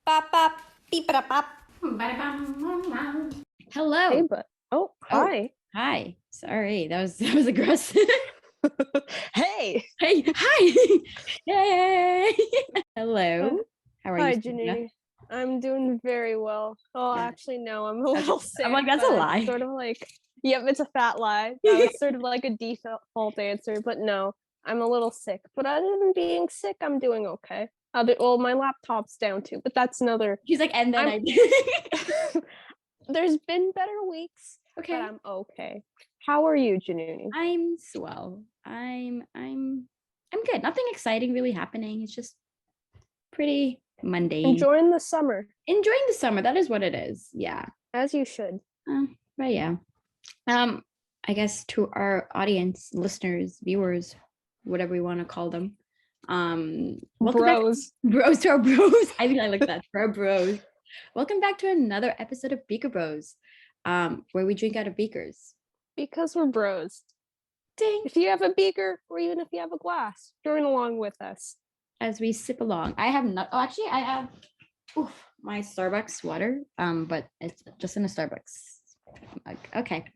Bop, bop, beep, bop, bop. Hello. Hey, but hi. Hi. Sorry, that was aggressive. Hey. Hey, hi. Yay. Hello. How are Hi, you, Sonia? Jaanuni. I'm doing very well. Oh, Yeah. actually, no, I'm a little sick. I'm like, that's a but lie. it's sort of like, yep, it's a fat lie. That was sort of like a default answer, but no, I'm a little sick. But other than being sick, I'm doing okay. Well, my laptop's down too, but that's another. She's like, and then There's been better weeks, okay. but I'm okay. How are you, Jaanuni? I'm swell. I'm good. Nothing exciting really happening. It's just pretty mundane. Enjoying the summer. Enjoying the summer. That is what it is. Yeah. As you should. But yeah. I guess to our audience, listeners, viewers, whatever we want to call them. Welcome Bros. Bros to our bros. I think I like that. For our bros. Welcome back to another episode of Beaker Bros, where we drink out of beakers. Because we're bros. Ding. If you have a beaker, or even if you have a glass, join along with us. As we sip along. I have not actually I have my Starbucks water. But it's just in a Starbucks mug. Okay.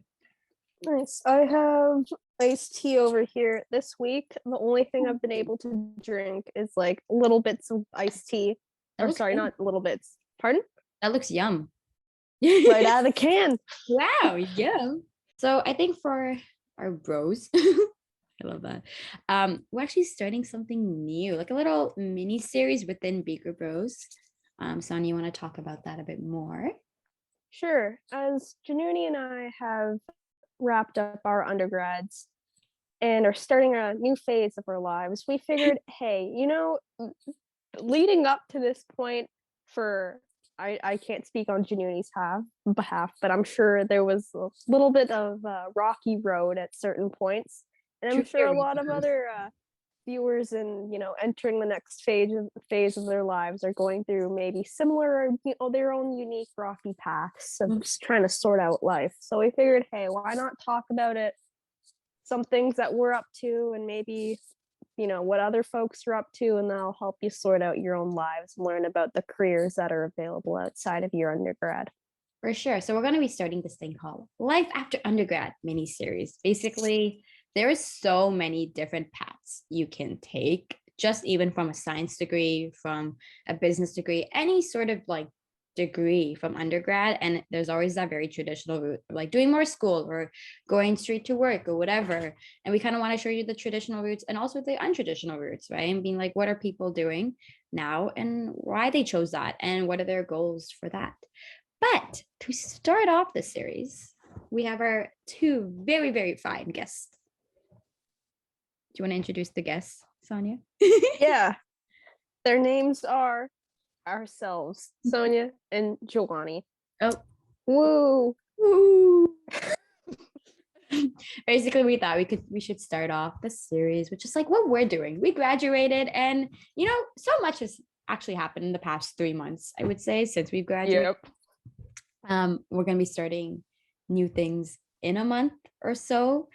Nice. I have iced tea over here. This week, the only thing I've been able to drink is like little bits of iced tea. Or sorry, yum. not little bits. Pardon? That looks yum. Right out of the can. Wow, yum. So I think for our bros, I love that. We're actually starting something new, like a little mini series within Beaker Bros. Sonia, you want to talk about that a bit more? Sure. As Jaanuni and I have wrapped up our undergrads and are starting a new phase of our lives, we figured, hey, leading up to this point, I can't speak on Jaanuni's behalf, but I'm sure there was a little bit of a rocky road at certain points, and I'm sure a lot of other viewers and entering the next phase of their lives are going through maybe similar or their own unique rocky paths of just trying to sort out life. So we figured, hey, why not talk about it, some things that we're up to, and maybe what other folks are up to, and that'll help you sort out your own lives and learn about the careers that are available outside of your undergrad. For sure. So we're going to be starting this thing called Life After Undergrad miniseries. Basically, there is so many different paths you can take, just even from a science degree, from a business degree, any sort of like degree from undergrad. And there's always that very traditional route, like doing more school or going straight to work or whatever. And we kind of want to show you the traditional routes and also the untraditional routes, right? And being like, what are people doing now and why they chose that and what are their goals for that? But to start off the series, we have our two very, very fine guests. Do you want to introduce the guests, Sonia? Yeah. Their names are ourselves, Sohnia and Jaanuni. Oh. Woo! Woo! Basically, we thought we should start off the series with just like what we're doing. We graduated, and so much has actually happened in the past 3 months, I would say, since we've graduated. Yep. We're going to be starting new things in a month or so.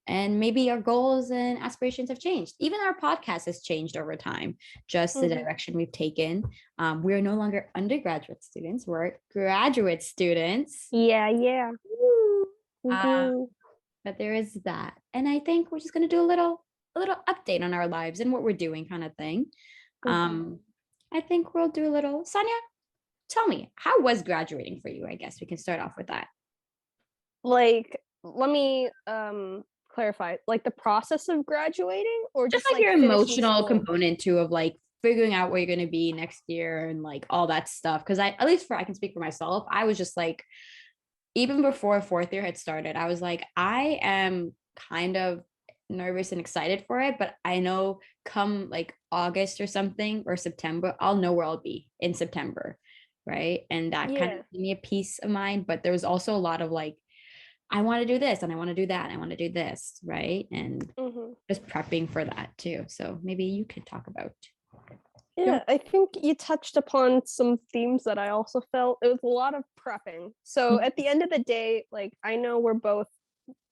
And maybe our goals and aspirations have changed. Even our podcast has changed over time, just the direction we've taken. We are no longer undergraduate students. We're graduate students. Yeah. But there is that. And I think we're just going to do a little update on our lives and what we're doing kind of thing. I think we'll do a little. Sonia, tell me, how was graduating for you? I guess we can start off with that. Like, let me clarify, like the process of graduating, or just like your emotional component too, of like figuring out where you're going to be next year and like all that stuff. Because I can speak for myself. I was just like, even before fourth year had started, I was like, I am kind of nervous and excited for it, but I know come like August or something or September, I'll know where I'll be in September, right? And that kind of gave me a peace of mind. But there was also a lot of like, I want to do this and I want to do that and I want to do this, right? And just prepping for that too. So maybe you could talk about. Yeah, I think you touched upon some themes that I also felt. It was a lot of prepping. So at the end of the day, like, I know we're both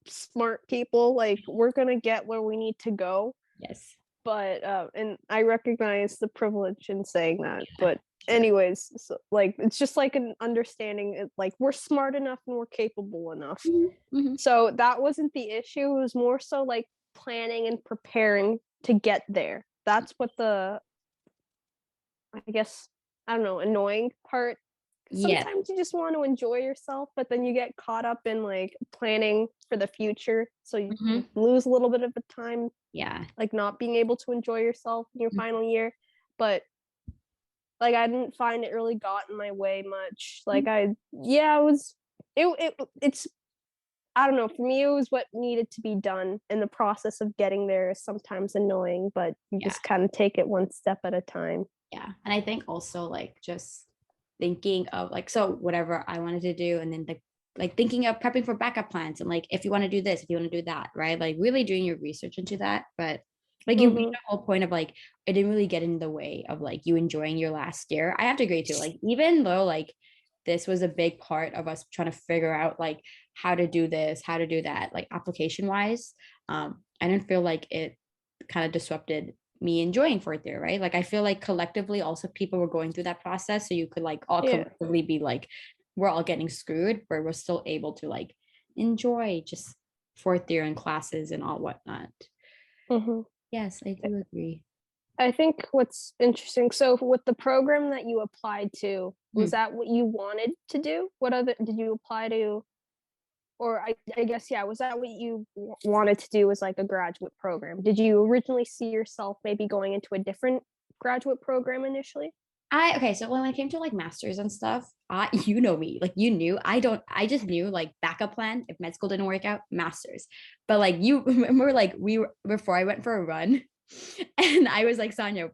smart people, like we're gonna get where we need to go. Yes. But and I recognize the privilege in saying that, but anyways, so like it's just like an understanding like we're smart enough and we're capable enough. So that wasn't the issue. It was more so like planning and preparing to get there. That's what the, I guess, I don't know, annoying part. Yeah. Sometimes you just want to enjoy yourself, but then you get caught up in like planning for the future. So you lose a little bit of the time, Yeah. like not being able to enjoy yourself in your final year. But like I didn't find it really got in my way much. Like it's I don't know, for me it was what needed to be done, and the process of getting there is sometimes annoying, but you just kind of take it one step at a time. Yeah. And I think also like just thinking of like, so whatever I wanted to do, and then like thinking of prepping for backup plans, and like if you want to do this, if you want to do that, right? Like really doing your research into that. But like you made the whole point of like it didn't really get in the way of like you enjoying your last year. I have to agree too. Like even though like this was a big part of us trying to figure out like how to do this, how to do that, like application wise, I didn't feel like it kind of disrupted me enjoying fourth year, right? Like I feel like collectively also people were going through that process. So you could like all collectively be like, we're all getting screwed, but we're still able to like enjoy just fourth year and classes and all whatnot. Yes, I do agree. I think what's interesting, so with the program that you applied to, was that what you wanted to do? What other did you apply to? Or I guess, yeah, was that what you wanted to do as like a graduate program? Did you originally see yourself maybe going into a different graduate program initially? Okay, so when it came to like masters and stuff, you know me, like you knew I just knew like backup plan if med school didn't work out, masters. But like you remember like we were before I went for a run and I was like, Sohnia,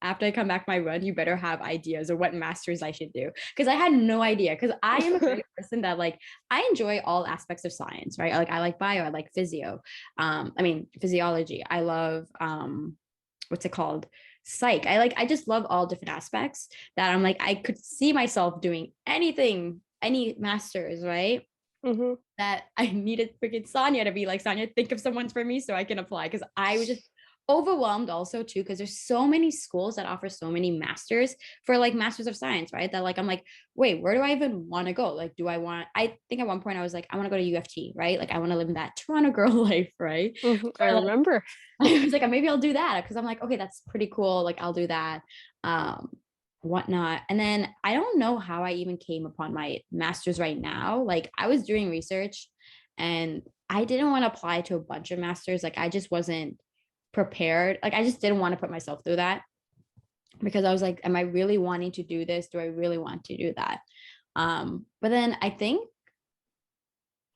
after I come back my run, you better have ideas of what masters I should do. Because I had no idea. Because I am a kind of person that like I enjoy all aspects of science, right? Like I like bio, I like physio, physiology. I love what's it called? Psych. I just love all different aspects that I'm like, I could see myself doing anything, any masters, right? That I needed freaking Sohnia to be like, Sohnia, think of someone for me so I can apply. Because I was just overwhelmed also too, because there's so many schools that offer so many masters for like masters of science, right? That like I'm like, wait, where do I even want to go? Like, I think at one point I was like, I want to go to UFT, right? Like I want to live in that Toronto girl life, right? I remember. I was like, maybe I'll do that because I'm like, okay, that's pretty cool. Like I'll do that. Whatnot. And then I don't know how I even came upon my master's right now. Like I was doing research and I didn't want to apply to a bunch of masters. Like I just wasn't prepared. Like I just didn't want to put myself through that because I was like, am I really wanting to do this? Do I really want to do that? But then I think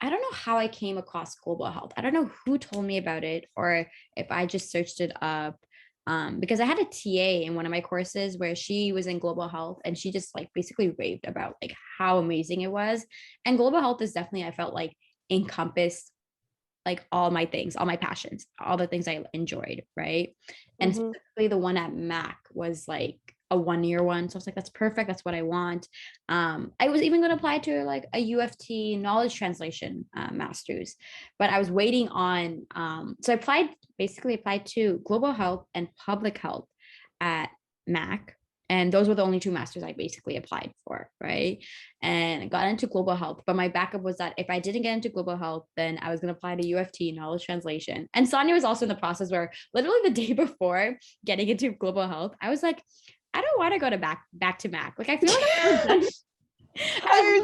I don't know how I came across global health. I don't know who told me about it or if I just searched it up. Because I had a TA in one of my courses where she was in global health and she just like basically raved about like how amazing it was. And global health is definitely, I felt like encompassed like all my things, all my passions, all the things I enjoyed, right? And specifically the one at Mac was like a 1 year one. So I was like, that's perfect. That's what I want. I was even going to apply to like a UFT knowledge translation master's, but I was waiting on, so I basically applied to global health and public health at Mac. And those were the only two masters I basically applied for, right? And I got into global health. But my backup was that if I didn't get into global health, then I was going to apply to UFT, knowledge translation. And Sohnia was also in the process where literally the day before getting into global health, I was like, I don't want to go to back to Mac. Like I feel like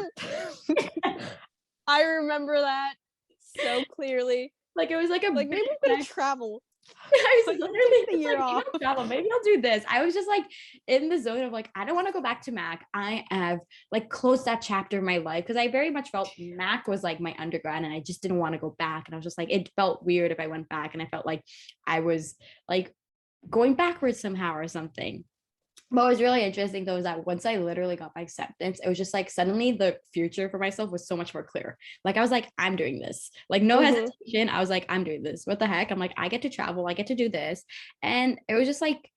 I remember that so clearly. Like it was like maybe I'm gonna travel. I was literally the year off. Travel. Maybe I'll do this. I was just like in the zone of like, I don't want to go back to Mac. I have like closed that chapter in my life because I very much felt Mac was like my undergrad and I just didn't want to go back. And I was just like, it felt weird if I went back and I felt like I was like going backwards somehow or something. What was really interesting though is that once I literally got my acceptance, it was just like suddenly the future for myself was so much more clear. Like I was like, I'm doing this. Like no hesitation. I was like, I'm doing this. What the heck? I'm like, I get to travel. I get to do this. And it was just like,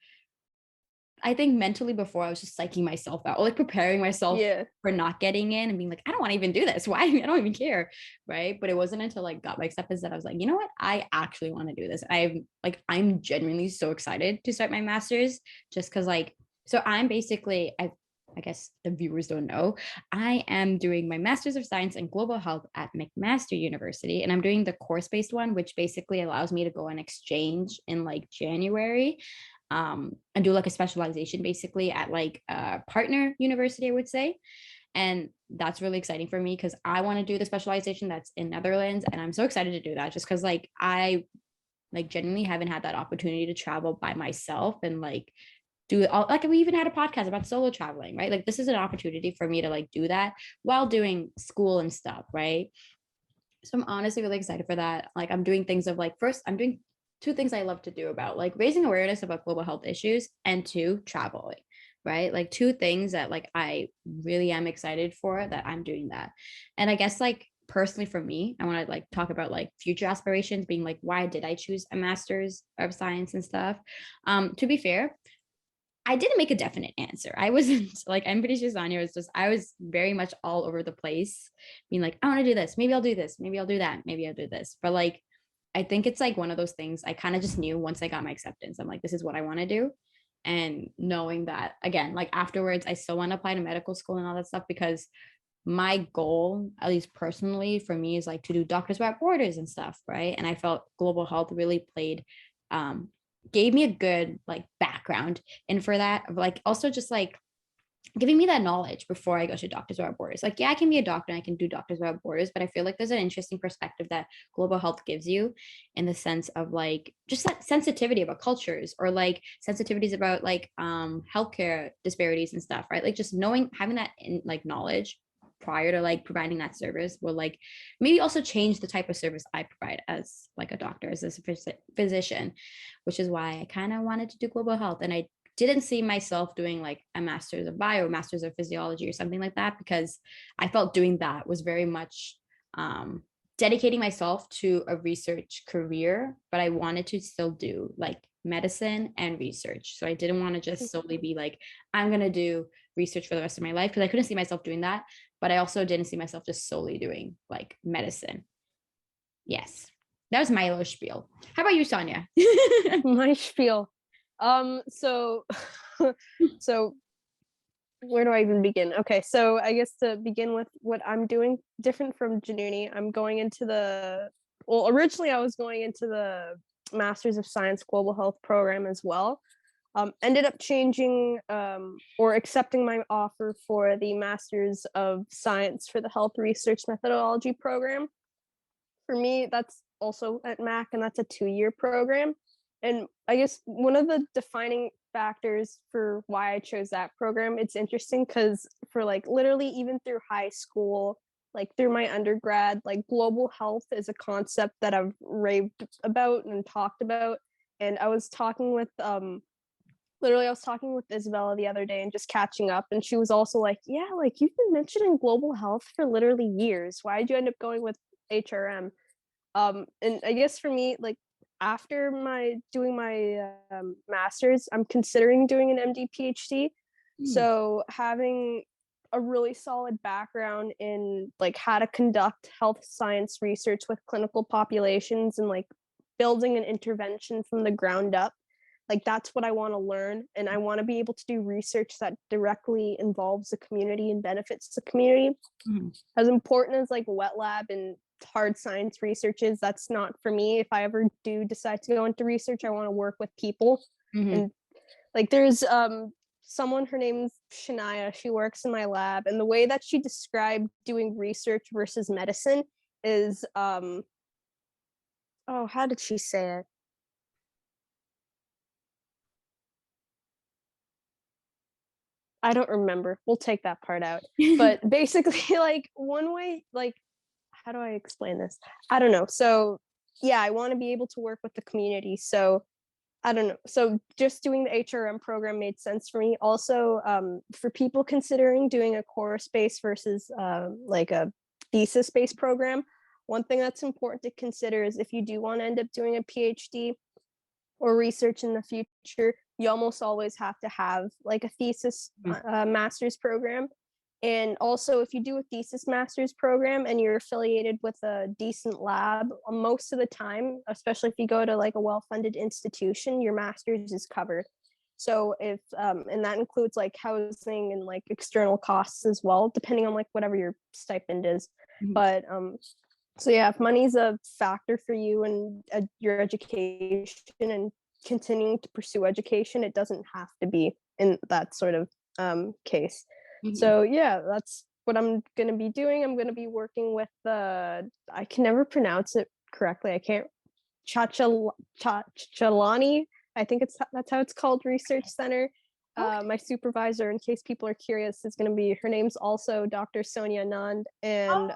I think mentally before I was just psyching myself out, or like preparing myself for not getting in and being like, I don't want to even do this. Why? I don't even care. Right. But it wasn't until I got my acceptance that I was like, you know what? I actually want to do this. I'm genuinely so excited to start my master's just because like, so I'm basically, I guess the viewers don't know, I am doing my Master's of Science in Global Health at McMaster University, and I'm doing the course-based one, which basically allows me to go on exchange in like January, and do like a specialization basically at like a partner university, I would say. And that's really exciting for me because I want to do the specialization that's in Netherlands, and I'm so excited to do that just because like I like genuinely haven't had that opportunity to travel by myself and like do it all. Like we even had a podcast about solo traveling, right? Like this is an opportunity for me to like do that while doing school and stuff, right? So I'm honestly really excited for that. Like I'm doing things of like, first I'm doing two things I love to do about like raising awareness about global health issues, and two, traveling, right? Like two things that like I really am excited for, that I'm doing that. And I guess like personally for me, I want to like talk about like future aspirations, being like, why did I choose a master's of science and stuff? To be fair, I didn't make a definite answer. I wasn't like, I'm pretty sure Sohnia was just, I was very much all over the place, being like, I want to do this. Maybe I'll do this. Maybe I'll do that. Maybe I'll do this. But like, I think it's like one of those things I kind of just knew once I got my acceptance. I'm like, this is what I want to do. And knowing that, again, like afterwards, I still want to apply to medical school and all that stuff, because my goal, at least personally for me, is like to do Doctors Without Borders and stuff, right? And I felt global health really played, um, gave me a good like background, and for that, like also just like giving me that knowledge before I go to Doctors Without Borders. Like, yeah, I can be a doctor and I can do Doctors Without Borders, but I feel like there's an interesting perspective that global health gives you, in the sense of like just that sensitivity about cultures, or like sensitivities about like healthcare disparities and stuff, right? Like just knowing, having that in like knowledge prior to like providing that service will like maybe also change the type of service I provide as like a doctor, as a physician, which is why I kind of wanted to do global health. And I didn't see myself doing like a master's of bio, master's of physiology, or something like that, because I felt doing that was very much dedicating myself to a research career, but I wanted to still do like medicine and research. So I didn't want to just solely be like, I'm going to do research for the rest of my life, because I couldn't see myself doing that. But I also didn't see myself just solely doing like medicine. Yes. That was my little spiel. How about you, Sohnia? My spiel. So so where do I even begin? Okay, so I guess to begin with, what I'm doing different from Jaanuni, I'm going into well, originally I was going into the Masters of Science Global Health program as well. Ended up changing or accepting my offer for the Masters of Science for the Health Research Methodology program. For me, that's also at Mac, and that's a 2-year program. And I guess one of the defining factors for why I chose that program, it's interesting because for like literally even through high school, like through my undergrad, like global health is a concept that I've raved about and talked about. And I was talking with literally I was talking with Isabella the other day and just catching up, and she was also like, yeah, like you've been mentioning global health for literally years. Why did you end up going with HRM? And I guess for me, like after my doing my master's, I'm considering doing an MD PhD. So having a really solid background in like how to conduct health science research with clinical populations, and like building an intervention from the ground up, like that's what I want to learn. And I want to be able to do research that directly involves the community and benefits the community. As important as like wet lab and hard science research is, that's not for me. If I ever do decide to go into research, I want to work with people. And like there's someone, her name's Shania, she works in my lab, and the way that she described doing research versus medicine is oh, how did she say it? I don't remember. We'll take that part out. But basically, like one way, like, how do I explain this? I don't know. So yeah, I want to be able to work with the community. So I don't know. So just doing the HRM program made sense for me. Also, for people considering doing a course-based versus like a thesis-based program, one thing that's important to consider is if you do want to end up doing a PhD or research in the future, you almost always have to have like a thesis master's program. And also, if you do a thesis master's program and you're affiliated with a decent lab, most of the time, especially if you go to like a well-funded institution, your master's is covered. So if and that includes like housing and like external costs as well, depending on like whatever your stipend is. Mhm. But so yeah, if money's a factor for you and your education and continuing to pursue education, it doesn't have to be in that sort of case. Mhm. So yeah, that's what I'm going to be doing. I'm going to be working with the, I can never pronounce it correctly. I can't, Chalani, I think that's how it's called, Research Center. Okay. My supervisor, in case people are curious, is going to be, her name's also Dr. Sohnia Nand and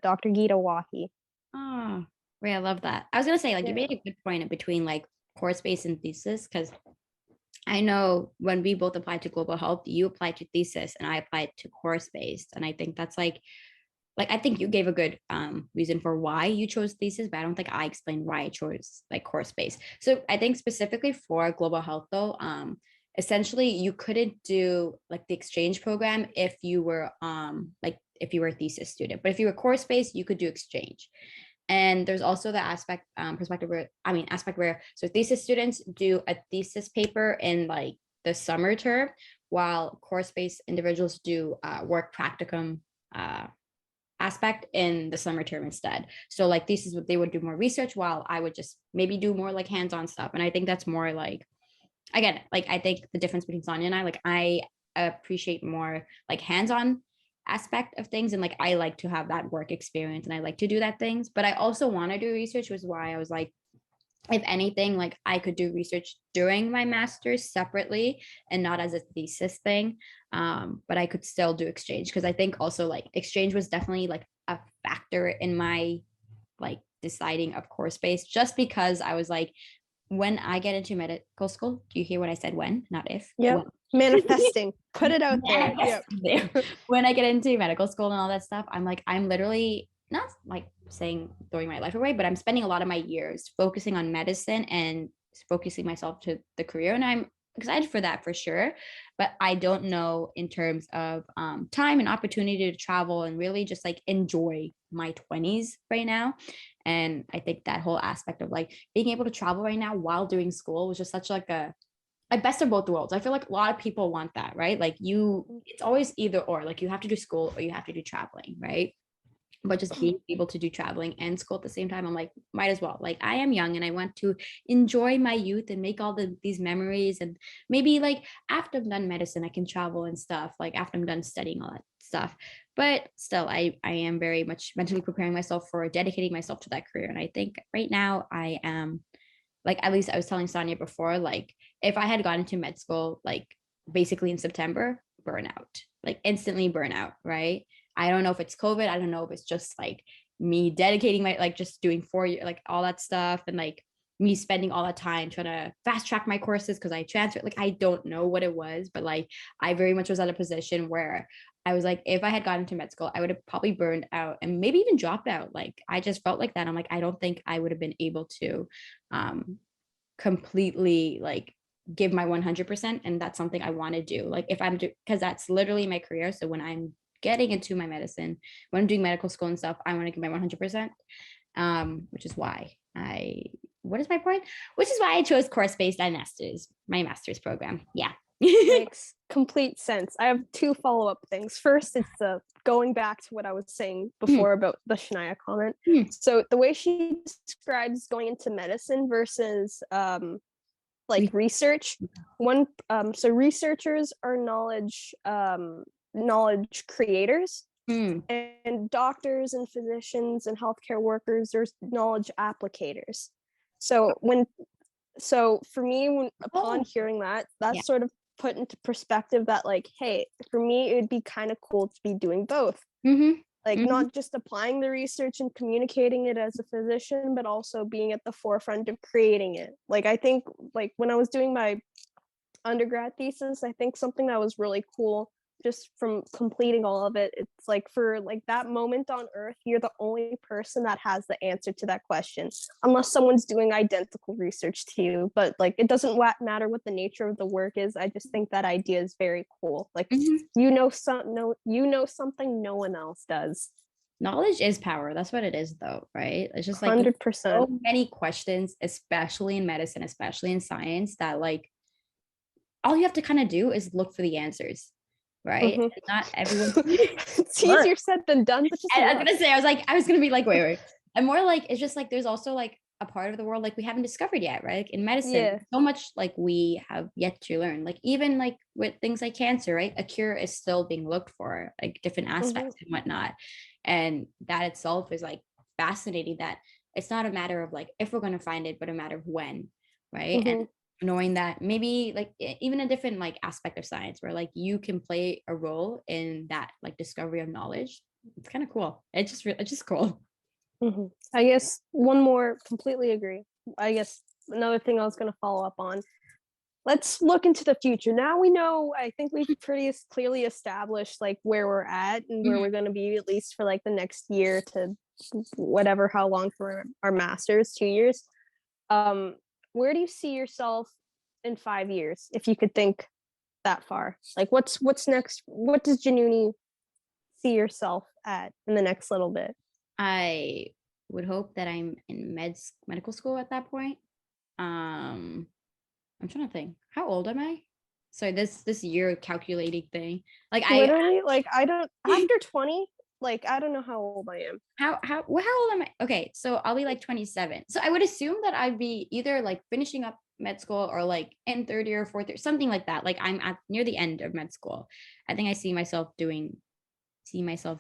Dr. Geeta Wahi. Oh, wait, I love that. I was gonna say, like, you Yeah. made a good point in between like course-based and thesis, because I know when we both applied to global health, you applied to thesis and I applied to course-based. And I think that's like I think you gave a good reason for why you chose thesis, but I don't think I explained why I chose like course-based. So I think specifically for global health though, essentially you couldn't do like the exchange program if you were like if you were a thesis student, but if you were course-based, you could do exchange. And there's also the aspect where so thesis students do a thesis paper in like the summer term, while course-based individuals do work practicum aspect in the summer term instead. So like thesis, they would do more research while I would just maybe do more like hands-on stuff. And I think that's more like, again, like I think the difference between Sonia and I, like I appreciate more like hands-on aspect of things, and like I like to have that work experience and I like to do that things, but I also want to do research, was why I was like, if anything, like I could do research during my master's separately and not as a thesis thing. But I could still do exchange, because I think also like exchange was definitely like a factor in my like deciding of course base, just because I was like, when I get into medical school, do you hear what I said? When, not if. Yep. Manifesting. Put it out there. Yep. When I get into medical school and all that stuff, I'm like, I'm literally not like saying throwing my life away, but I'm spending a lot of my years focusing on medicine and focusing myself to the career. And I'm excited for that for sure. But I don't know in terms of time and opportunity to travel and really just like enjoy my 20s right now. And I think that whole aspect of like being able to travel right now while doing school was just such like a best of both worlds. I feel like a lot of people want that, right? Like it's always either or, like you have to do school or you have to do traveling, right? But just being able to do traveling and school at the same time, I'm like, might as well. Like I am young and I want to enjoy my youth and make all these memories. And maybe like after I'm done medicine, I can travel and stuff, like after I'm done studying all that stuff. But still, I am very much mentally preparing myself for dedicating myself to that career. And I think right now I am, like, at least I was telling Sonia before, like if I had gone into med school, like basically in September, burnout, like instantly burnout, right? I don't know if it's COVID. I don't know if it's just like me dedicating my, like just doing 4 years, like all that stuff. And like me spending all that time trying to fast track my courses because I transferred. Like, I don't know what it was, but like I very much was at a position where I was like, if I had gotten to med school, I would have probably burned out and maybe even dropped out. Like, I just felt like that. I'm like, I don't think I would have been able to completely like give my 100%. And that's something I want to do. Like, if I'm because that's literally my career. So when I'm getting into my medicine, when I'm doing medical school and stuff, I want to give my 100%. Which is why what is my point? Which is why I chose course-based my master's program. Yeah. Makes complete sense. I have two follow-up things. First, it's going back to what I was saying before about the Shania comment. So the way she describes going into medicine versus like research, so researchers are knowledge creators, and doctors and physicians and healthcare workers are knowledge applicators. So for me, upon hearing that, that's sort of put into perspective that like, hey, for me it would be kind of cool to be doing both. Like not just applying the research and communicating it as a physician, but also being at the forefront of creating it. Like I think like when I was doing my undergrad thesis, I think something that was really cool just from completing all of it, it's like for like that moment on earth, you're the only person that has the answer to that question, unless someone's doing identical research to you. But like it doesn't matter what the nature of the work is. I just think that idea is very cool. Like you know something no one else does. Knowledge is power. That's what it is, though, right? It's just like 100%. so many questions, especially in medicine, especially in science, that like all you have to kind of do is look for the answers, right? Mhm. And not everyone. It's Look. easier said than done, but just I was look. gonna say, I was gonna be like, wait. And more like, it's just like, there's also like a part of the world like we haven't discovered yet, right? Like in medicine, Yeah. so much like we have yet to learn. Like even like with things like cancer, right? A cure is still being looked for, like different aspects and whatnot. And that itself is like fascinating, that it's not a matter of like if we're gonna find it, but a matter of when, right? And knowing that maybe like even a different like aspect of science where like you can play a role in that like discovery of knowledge. It's kind of cool. It's just cool. I guess one more, completely agree. I guess another thing I was going to follow up on. Let's look into the future. Now we know, I think we've pretty clearly established like where we're at and where we're going to be, at least for like the next year to whatever, how long for our masters, 2 years. Where do you see yourself in 5 years, if you could think that far? Like what's next? What does Jaanuni see yourself at in the next little bit? I would hope that I'm in medical school at that point. I'm trying to think. How old am I? Sorry, this year calculating thing. Like Literally, like I don't, after 20, like I don't know how old I am. how old am I? Okay, so I'll be like 27. So I would assume that I'd be either like finishing up med school or like in third year or fourth year, something like that. Like I'm at near the end of med school. I think I see myself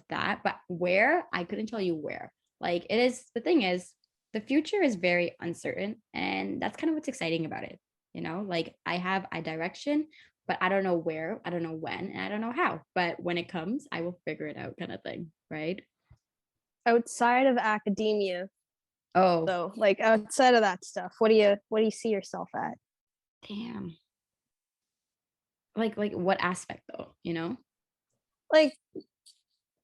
that, but where, I couldn't tell you where. Like it is, the thing is, the future is very uncertain, and that's kind of what's exciting about it. Like I have a direction, but I don't know where, I don't know when, and I don't know how, but when it comes I will figure it out, kind of thing, right? Outside of academia, Oh, though, like outside of that stuff, what do you see yourself at? damn. Like what aspect though, Like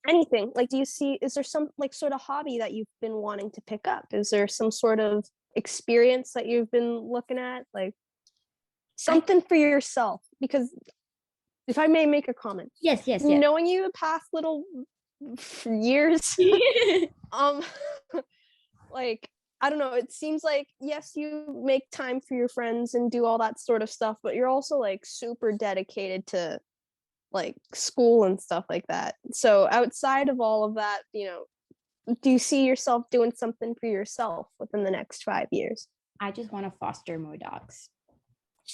anything. Like, is there some like sort of hobby that you've been wanting to pick up? Is there some sort of experience that you've been looking at? Like something for yourself? Because if I may make a comment, yes. knowing you the past little years, um, like I don't know, it seems like yes, you make time for your friends and do all that sort of stuff, but you're also like super dedicated to like school and stuff like that. So outside of all of that, do you see yourself doing something for yourself within the next 5 years? I just want to foster more dogs.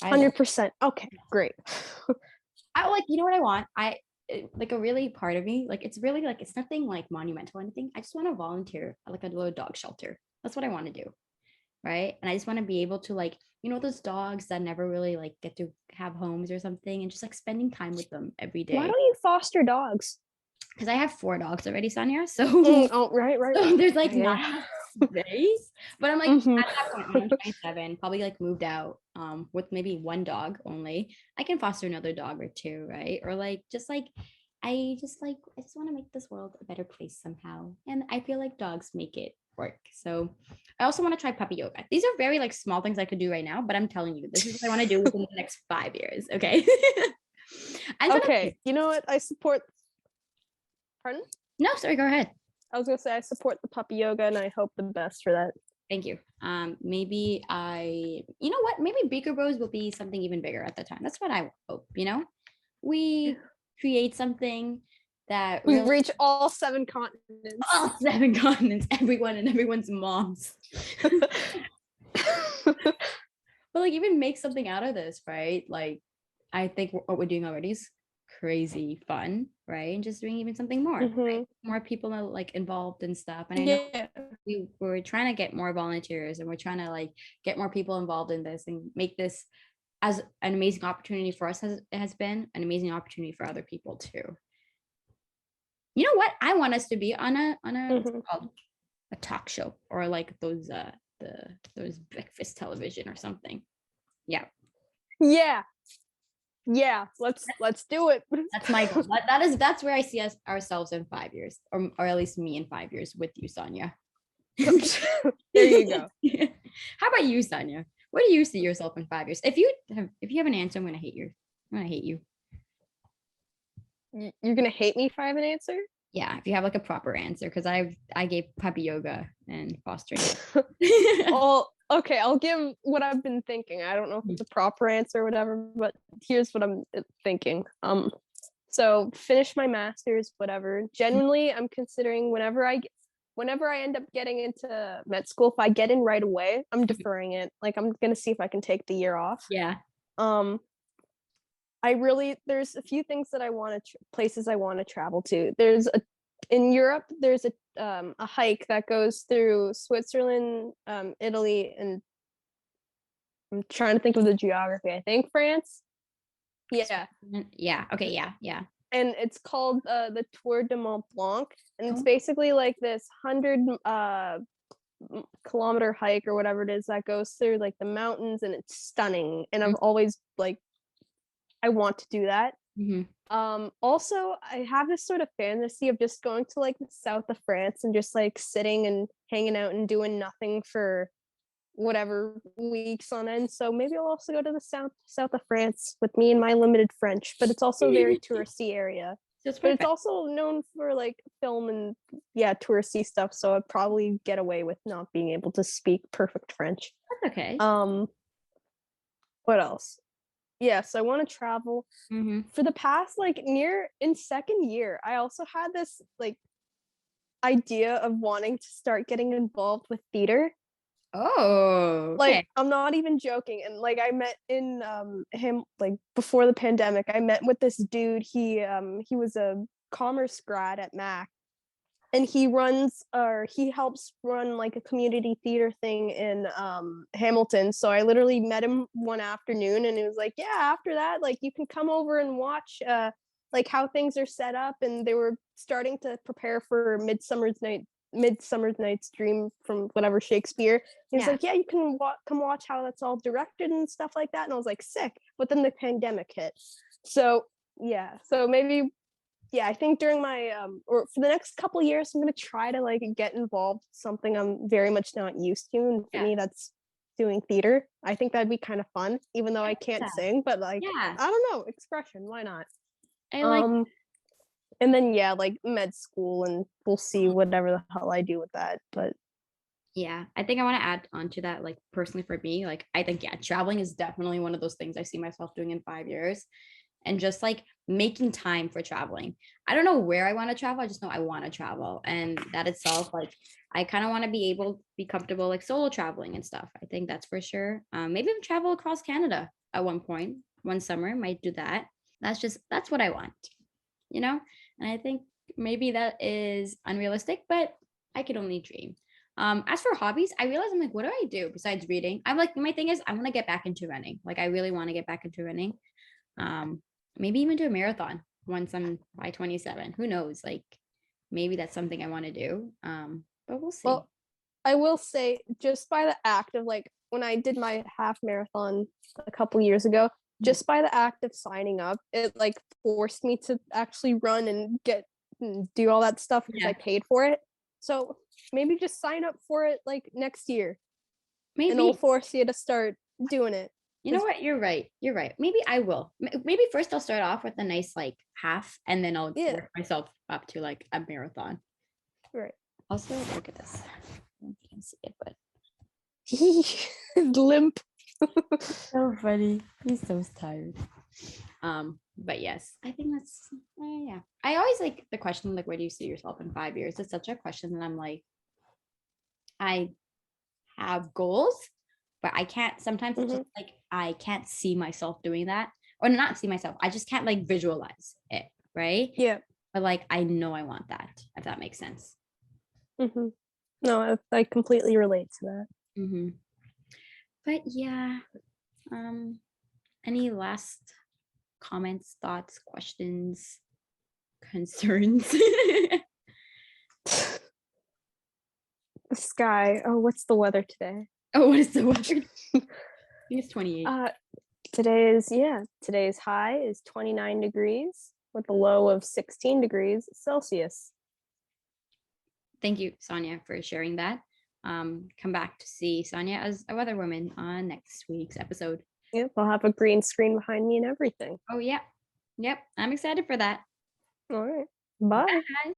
100%. Okay, great. I like, you know what I want? Like a really part of me, like it's really like it's nothing like monumental or anything. I just want to volunteer at like a little dog shelter. That's what I want to do. Right. And I just want to be able to like, those dogs that never really like get to have homes or something, and just like spending time with them every Why day. don't you foster dogs? Because I have 4 dogs already, Sonia. So, Oh, right. so there's like Yeah. not enough space. But I'm like at that point when I'm 27, probably like moved out with maybe 1 dog only. I can foster another dog or 2, right? Or like I just want to make this world a better place somehow. And I feel like dogs make it work. So I also want to try puppy yoga. These are very like small things I could do right now, but I'm telling you, this is what I want to do within the next 5 years. Okay. Okay. You know what? I support. Pardon? No, sorry, go ahead. I was gonna say I support the puppy yoga, and I hope the best for that. Thank you. Maybe you know what? Maybe Beaker Bros will be something even bigger at the time. That's what I hope. We create something that We really reach all 7 continents. all 7 continents, everyone and everyone's moms. But like even make something out of this, right? Like I think what we're doing already is crazy fun, right? And just doing even something more, right? More people are like involved and stuff. And I know we're trying to get more volunteers, and we're trying to like get more people involved in this and make this as an amazing opportunity for us as it has been an amazing opportunity for other people too. You know what? I want us to be on a what's it called? A talk show, or like those those breakfast television or something. Yeah. Let's do it. That's my goal. That's where I see ourselves in 5 years, or at least me in 5 years with you, Sonia. There you go. How about you, Sonia? Where do you see yourself in 5 years? If you have an answer, I'm gonna hate you. You're gonna hate me if I have an answer? Yeah, if you have like a proper answer, because I gave puppy yoga and fostering. Well, Okay, I'll give what I've been thinking. I don't know if it's a proper answer or whatever, but here's what I'm thinking. So finish my master's, whatever. Genuinely, I'm considering whenever I end up getting into med school, if I get in right away, I'm deferring it. Like I'm gonna see if I can take the year off. Yeah. Um, there's a few things that I want to places I want to travel to. In Europe, there's a hike that goes through Switzerland, Italy, and I'm trying to think of the geography. I think France. Yeah, Yeah. Okay. Yeah. Yeah. and it's called the Tour de Mont Blanc, and it's Oh. basically like this 100 kilometer hike or whatever it is that goes through like the mountains, and it's stunning. And I've always like I want to do that. Mm-hmm. Also, I have this sort of fantasy of just going to like the south of France and just like sitting and hanging out and doing nothing for whatever weeks on end. So maybe I'll also go to the south of France with me and my limited French. But it's also a very touristy area. That's But perfect. it's also known for like film and touristy stuff. So I'd probably get away with not being able to speak perfect French. That's okay. What else? Yes, I want to travel. Mm-hmm. For the past like in second year, I also had this like idea of wanting to start getting involved with theater. Oh, okay. Like I'm not even joking. And like I met in him like before the pandemic, I met with this dude. He was a commerce grad at Mac, and he helps run like a community theater thing in Hamilton. So I literally met him one afternoon, and he was like, yeah, after that, like you can come over and watch like how things are set up. And they were starting to prepare for Midsummer Night's Dream from whatever Shakespeare. He was like, yeah, you can come watch how that's all directed and stuff like that. And I was like, sick. But then the pandemic hit. So maybe I think during my or for the next couple of years, I'm gonna try to like get involved with something I'm very much not used to. And for me, that's doing theater. I think that'd be kind of fun, even though I can't sing, but like I don't know, expression, why not? I like and then like med school, and we'll see whatever the hell I do with that. But yeah, I think I want to add on to that, like personally for me, like I think traveling is definitely one of those things I see myself doing in 5 years, and just like making time for traveling. I don't know where I want to travel, I just know I want to travel, and that itself, like I kind of want to be able to be comfortable like solo traveling and stuff. I think that's for sure. Maybe even travel across Canada at one point, one summer, might do that. That's what I want, you know. And I think maybe that is unrealistic, but I could only dream. As for hobbies, I realize I'm like, what do I do besides reading? I'm like, my thing is I want to get back into running. Like I really want to get back into running. Maybe even do a marathon once I'm by 27. Who knows? Like maybe that's something I want to do. But we'll see. Well, I will say, just by the act of like when I did my half marathon a couple years ago, just by the act of signing up, it like forced me to actually run and do all that stuff because I paid for it. So maybe just sign up for it like next year. Maybe. And it'll force you to start doing it. You know what? You're right. Maybe I will. Maybe first I'll start off with a nice like half, and then I'll work myself up to like a marathon. Right. Also, look at this. You can't see it, but limp. So funny. He's so tired. But yes, I think that's I always like the question like, where do you see yourself in 5 years? It's such a question that I'm like, I have goals, but I can't sometimes it's just like I can't see myself doing that, or not see myself. I just can't like visualize it, right? Yeah. But like I know I want that, if that makes sense. No, I completely relate to that. But yeah, any last comments, thoughts, questions, concerns? The sky. Oh, what's the weather today? Oh, what is the weather? I think it's 28. Today's high is 29 degrees with a low of 16 degrees Celsius. Thank you, Sohnia, for sharing that. Come back to see Sohnia as a weather woman on next week's episode. Yep, I'll have a green screen behind me and everything. Oh, yeah. Yep, I'm excited for that. All right. Bye. Bye.